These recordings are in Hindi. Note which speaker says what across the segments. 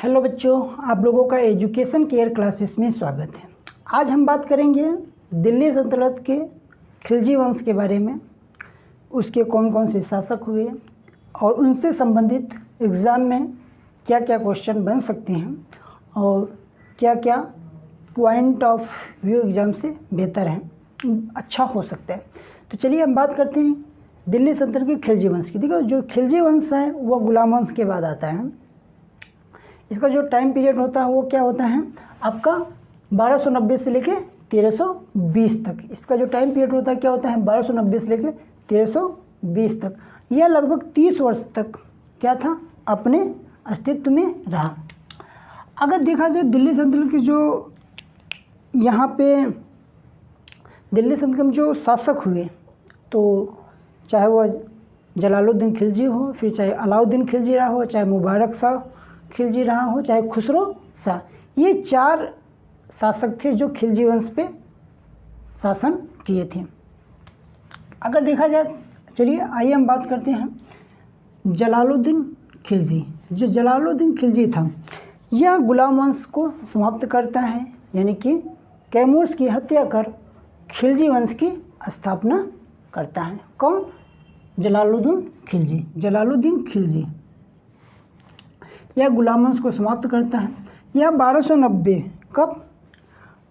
Speaker 1: हेलो बच्चों, आप लोगों का एजुकेशन केयर क्लासेस में स्वागत है। आज हम बात करेंगे दिल्ली सल्तनत के खिलजी वंश के बारे में। उसके कौन कौन से शासक हुए और उनसे संबंधित एग्ज़ाम में क्या क्या क्वेश्चन बन सकते हैं और क्या क्या पॉइंट ऑफ व्यू एग्ज़ाम से बेहतर है, अच्छा हो सकता है। तो चलिए हम बात करते हैं दिल्ली सल्तनत के खिलजी वंश की। देखो, जो खिलजी वंश है वो गुलाम वंश के बाद आता है। इसका जो टाइम पीरियड होता है वो क्या होता है आपका 1290 से लेके 1320 तक। इसका जो टाइम पीरियड होता है क्या होता है 1290 से लेके 1320 तक। यह लगभग 30 वर्ष तक क्या था, अपने अस्तित्व में रहा। अगर देखा जाए दिल्ली सल्तनत की जो यहाँ पे दिल्ली सल्तनत में जो शासक हुए, तो चाहे वह जलालुद्दीन खिलजी हो, फिर चाहे अलाउद्दीन खिलजी रहा हो, चाहे मुबारक शाह खिलजी रहा हो, चाहे खुसरो शाह, ये 4 शासक थे जो खिलजी वंश पे शासन किए थे। अगर देखा जाए, चलिए आइए हम बात करते हैं जलालुद्दीन खिलजी। जो जलालुद्दीन खिलजी था यह गुलाम वंश को समाप्त करता है, यानी कि कैमूर्स की हत्या कर खिलजी वंश की स्थापना करता है। कौन? जलालुद्दीन खिलजी। जलालुद्दीन खिलजी यह गुलाम वंश को समाप्त करता है। यह 1290 कब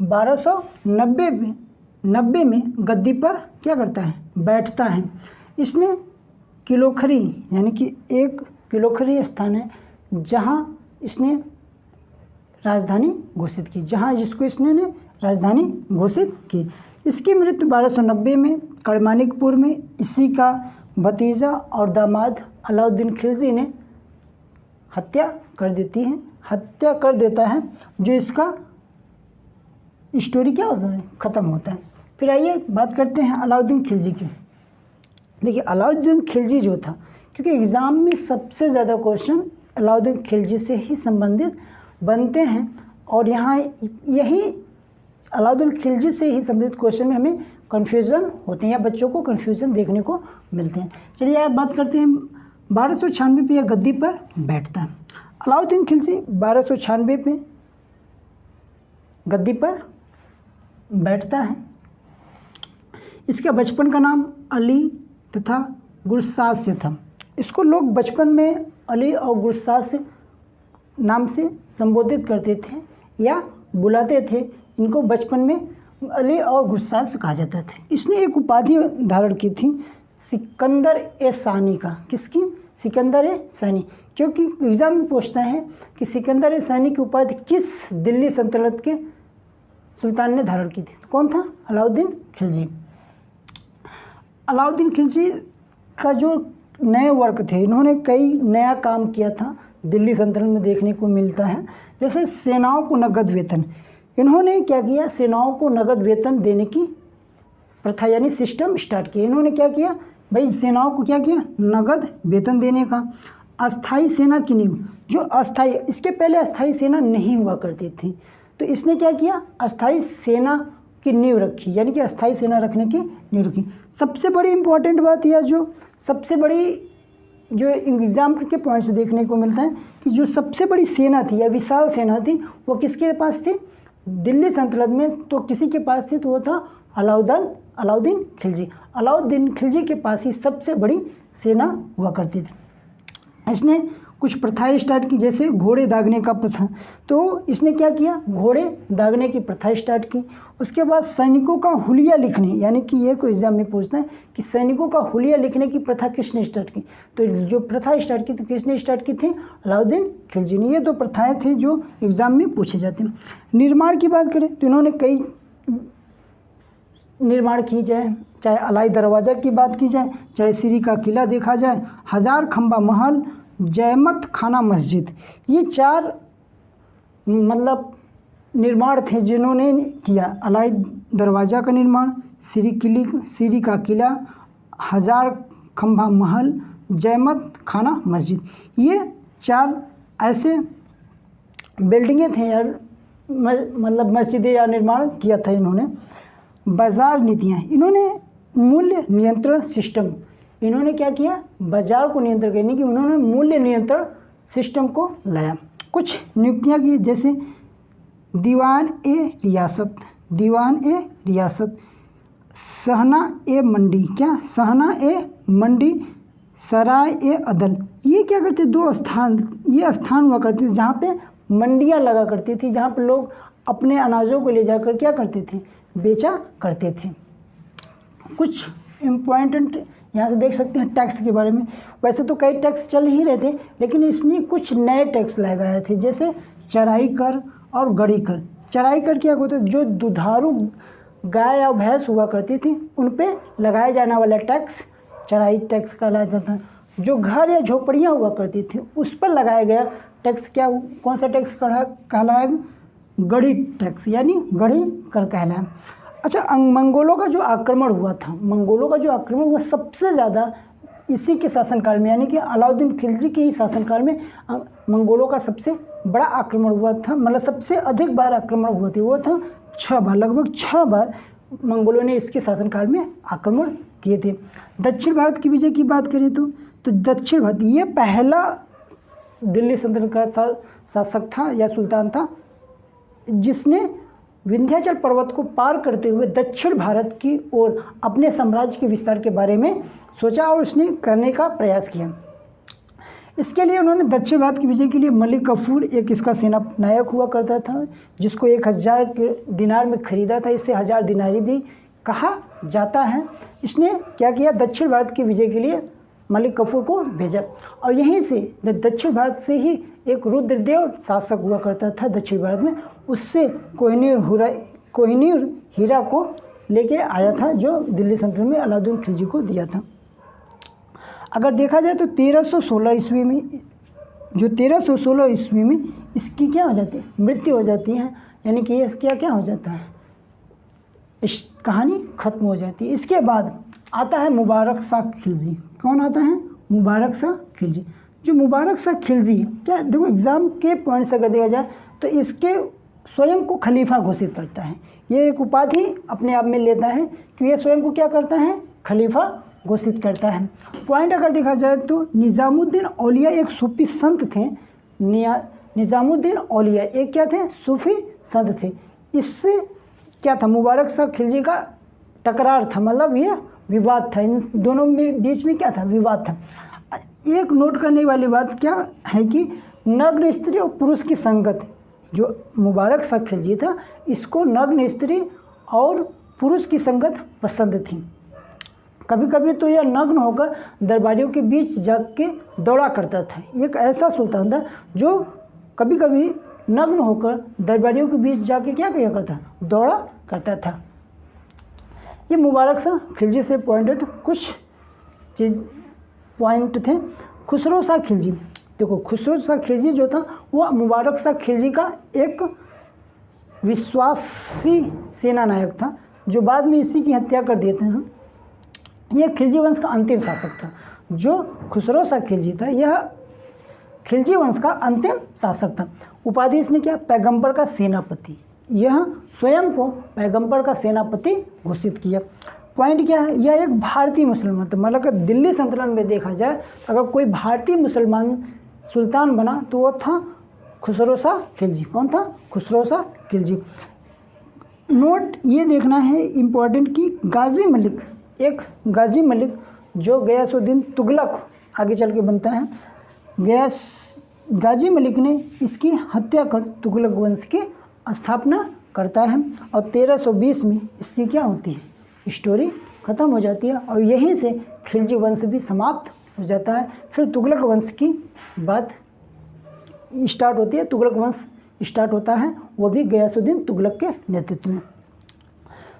Speaker 1: 1290 में गद्दी पर क्या करता है, बैठता है। इसने किलोखरी, यानी कि एक किलोखरी स्थान है जहाँ इसने राजधानी घोषित की, जिसको इसने राजधानी घोषित की। इसकी मृत्यु 1290 में करमानिकपुर में इसी का भतीजा और दामाद अलाउद्दीन खिलजी ने हत्या कर देता है, जो इसका स्टोरी क्या होता है, ख़त्म होता है। फिर आइए बात करते हैं अलाउद्दीन खिलजी की। देखिए, अलाउद्दीन खिलजी जो था, क्योंकि एग्ज़ाम में सबसे ज़्यादा क्वेश्चन अलाउद्दीन खिलजी से ही संबंधित बनते हैं और यहाँ यही अलाउद्दीन खिलजी से ही संबंधित क्वेश्चन में हमें कन्फ्यूज़न होते हैं या बच्चों को कन्फ्यूज़न देखने को मिलते हैं। चलिए आप बात करते हैं 1296 पे यह गद्दी पर बैठता है। अलाउद्दीन खिलजी 1296 पे गद्दी पर बैठता है। इसके बचपन का नाम अली तथा गुलसाद से था। इसको लोग बचपन में अली और गुलसाद से नाम से संबोधित करते थे या बुलाते थे। इनको बचपन में अली और गुलसाद से कहा जाता था। इसने एक उपाधि धारण की थी, सिकंदर ए सानी का। किसकी? सिकंदर ए सानी। क्योंकि एग्ज़ाम में पूछता है कि सिकंदर ए सानी की उपाधि किस दिल्ली सल्तनत के सुल्तान ने धारण की थी? तो कौन था? अलाउद्दीन खिलजी। अलाउद्दीन खिलजी का जो नए वर्क थे, इन्होंने कई नया काम किया था दिल्ली सल्तनत में देखने को मिलता है। जैसे सेनाओं को नगद वेतन, इन्होंने क्या किया, सेनाओं को नगद वेतन देने की प्रथा यानी सिस्टम स्टार्ट किया। इन्होंने क्या किया भाई, सेनाओं को क्या किया, नगद वेतन देने का। अस्थाई सेना की नींव, जो अस्थाई, इसके पहले अस्थाई सेना नहीं हुआ करती थी, तो इसने क्या किया, अस्थाई सेना की नींव रखी, यानी कि अस्थाई सेना रखने की नींव रखी। सबसे बड़ी इम्पोर्टेंट बात यह, जो सबसे बड़ी जो एग्जाम के पॉइंट से देखने को मिलता है कि जो सबसे बड़ी सेना थी या विशाल सेना थी वो किसके पास थी दिल्ली सल्तनत में? तो किसी के पास थी, तो वो था अलाउद्दीन खिलजी। अलाउद्दीन खिलजी के पास ही सबसे बड़ी सेना हुआ करती थी। इसने कुछ प्रथाएं स्टार्ट की, जैसे घोड़े दागने का प्रथा। तो इसने क्या किया, घोड़े दागने की प्रथा स्टार्ट की। उसके बाद सैनिकों का हुलिया लिखने, यानी कि ये कोई एग्जाम में पूछता है कि सैनिकों का हुलिया लिखने की प्रथा किसने स्टार्ट की? तो जो प्रथा स्टार्ट की थी, किसने स्टार्ट की थी? अलाउद्दीन खिलजी ने। ये 2 प्रथाएँ थी जो एग्ज़ाम में पूछे जाते हैं। निर्माण की बात करें तो इन्होंने कई निर्माण की जाए, चाहे अलाई दरवाज़ा की बात की जाए, चाहे सिरी का किला देखा जाए, 1000 खंबा महल, जयमत खाना मस्जिद, ये 4 मतलब निर्माण थे जिन्होंने किया। अलाई दरवाज़ा का निर्माण, सिरी का किला, 1000 खंबा महल, जयमत खाना मस्जिद, ये 4 ऐसे बिल्डिंगें थे यार, मतलब मस्जिदें या निर्माण किया था इन्होंने। बाज़ार नीतियाँ, इन्होंने मूल्य नियंत्रण सिस्टम, इन्होंने क्या किया, बाज़ार को नियंत्रण करने की उन्होंने मूल्य नियंत्रण सिस्टम को लाया। कुछ नियुक्तियाँ की, जैसे दीवान ए रियासत, दीवान ए रियासत, सहना ए मंडी, क्या सहना ए मंडी, सराय ए अदल। ये क्या करते, दो स्थान, ये स्थान हुआ करते थे जहाँ पे मंडियाँ लगा करती थी, जहाँ पे लोग अपने अनाजों को ले जाकर क्या करते थे, बेचा करते थे। कुछ इम्पॉर्टेंट यहाँ से देख सकते हैं टैक्स के बारे में। वैसे तो कई टैक्स चल ही रहे थे, लेकिन इसने कुछ नए टैक्स लगाए थे, जैसे चराई कर और गड़ी कर। चराई कर क्या होता है, जो दुधारू गाय या भैंस हुआ करती थी उन पे लगाया जाने वाला टैक्स चराई टैक्स कहलाया जाता है। जो घर या झोपड़ियाँ हुआ करती थी उस पर लगाया गया टैक्स क्या, कौन सा टैक्स कहलाएगा, गड़ी टैक्स, यानी गड़ी कर कहलाया। अच्छा, मंगोलों का जो आक्रमण हुआ था, मंगोलों का जो आक्रमण हुआ सबसे ज़्यादा इसी के शासनकाल में, यानी कि अलाउद्दीन खिलजी के ही शासनकाल में मंगोलों का सबसे बड़ा आक्रमण हुआ था। मतलब सबसे अधिक बार आक्रमण हुआ था, वो था 6 बार, लगभग 6 बार मंगोलों ने इसके शासनकाल में आक्रमण किए थे। दक्षिण भारत की विजय की बात करें तो दक्षिण भारत ये पहला दिल्ली सल्तनत का शासक था या सुल्तान था जिसने विंध्याचल पर्वत को पार करते हुए दक्षिण भारत की ओर अपने साम्राज्य के विस्तार के बारे में सोचा और उसने करने का प्रयास किया। इसके लिए उन्होंने दक्षिण भारत की विजय के लिए मलिक कफूर एक इसका सेना नायक हुआ करता था, जिसको 1000 दिनार में खरीदा था, इसे 1000 दिनारी भी कहा जाता है। इसने क्या किया, दक्षिण भारत की विजय के लिए मलिक कफूर को भेजा और यहीं से दक्षिण भारत से ही एक रुद्रदेव शासक हुआ करता था दक्षिण भारत में, उससे कोहिनूर हीरा को लेके आया था जो दिल्ली सल्तनत में अलाउद्दीन खिलजी को दिया था। अगर देखा जाए तो 1316 ईस्वी में, जो 1316 ईस्वी में इसकी क्या हो जाती है, मृत्यु हो जाती है, यानी कि ये क्या हो जाता है, इस कहानी खत्म हो जाती है। इसके बाद आता है मुबारक शाह खिलजी। कौन आता है, मुबारक शाह खिलजी। जो मुबारक शाह खिलजी क्या, देखो एग्ज़ाम के पॉइंट से अगर देखा जाए तो इसके स्वयं को खलीफा घोषित करता है, ये एक उपाधि अपने आप में लेता है कि ये स्वयं को क्या करता है, खलीफा घोषित करता है। पॉइंट अगर देखा जाए तो निज़ामुद्दीन औलिया एक सूफी संत थे, निज़ामुद्दीन औलिया एक क्या थे, सूफी संत थे। इससे क्या था, मुबारक शाह खिलजी का टकरार था, मतलब ये विवाद था, इन दोनों में बीच में क्या था, विवाद था। एक नोट करने वाली बात क्या है कि नग्न स्त्री और पुरुष की संगत, जो मुबारक शाह खिलजी था इसको नग्न स्त्री और पुरुष की संगत पसंद थी। कभी कभी तो यह नग्न होकर दरबारियों के बीच जाके दौड़ा करता था। एक ऐसा सुल्तान था जो कभी कभी नग्न होकर दरबारियों के बीच जाके क्या किया करता, दौड़ा करता था। ये मुबारक शाह खिलजी से पॉइंटेड कुछ पॉइंट थे। खुसरो शाह खिलजी, देखो खुसरो शाह खिलजी जो था वह मुबारक शाह खिलजी का एक विश्वासी सेना नायक था, जो बाद में इसी की हत्या कर देते हैं। यह खिलजी वंश का अंतिम शासक था। जो खुसरो शाह खिलजी था यह खिलजी वंश का अंतिम शासक था। उपाधि इसने क्या, पैगंबर का सेनापति, यह स्वयं को पैगंबर का सेनापति घोषित किया। पॉइंट क्या है, यह एक भारतीय मुसलमान था। मतलब अगर दिल्ली सल्तनत में देखा जाए अगर कोई भारतीय मुसलमान सुल्तान बना तो वह था खुसरो शाह खिलजी। कौन था, खुसरो शाह खिलजी। नोट ये देखना है इम्पोर्टेंट कि गाजी मलिक, एक गाजी मलिक जो गयासुद्दीन तुगलक आगे चल के बनता है, गाजी मलिक ने इसकी हत्या कर तुगलक वंश की स्थापना करता है और 1320 में इसकी क्या होती है, स्टोरी ख़त्म हो जाती है और यहीं से खिलजी वंश भी समाप्त हो जाता है। फिर तुगलक वंश की बात स्टार्ट होती है, तुगलक वंश स्टार्ट होता है, वो भी गयासुद्दीन तुगलक के नेतृत्व में।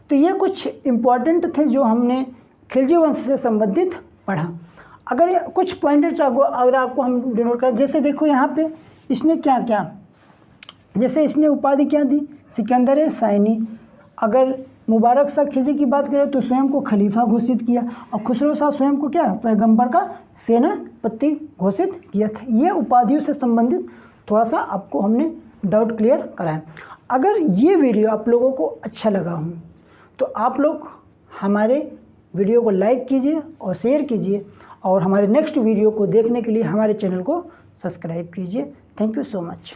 Speaker 1: तो ये कुछ इम्पॉर्टेंट थे जो हमने खिलजी वंश से संबंधित पढ़ा। अगर ये कुछ पॉइंट अगर आपको हम डिनोट करें, जैसे देखो यहाँ पे इसने क्या क्या, जैसे इसने उपाधि क्या दी, सिकंदर साइनी। अगर मुबारक शाह खिलजी की बात करें तो स्वयं को खलीफा घोषित किया और खुसरो शाह स्वयं को क्या, पैगंबर का सेनापति घोषित किया था। ये उपाधियों से संबंधित थोड़ा सा आपको हमने डाउट क्लियर कराया। अगर ये वीडियो आप लोगों को अच्छा लगा हो तो आप लोग हमारे वीडियो को लाइक कीजिए और शेयर कीजिए और हमारे नेक्स्ट वीडियो को देखने के लिए हमारे चैनल को सब्सक्राइब कीजिए। Thank you so much.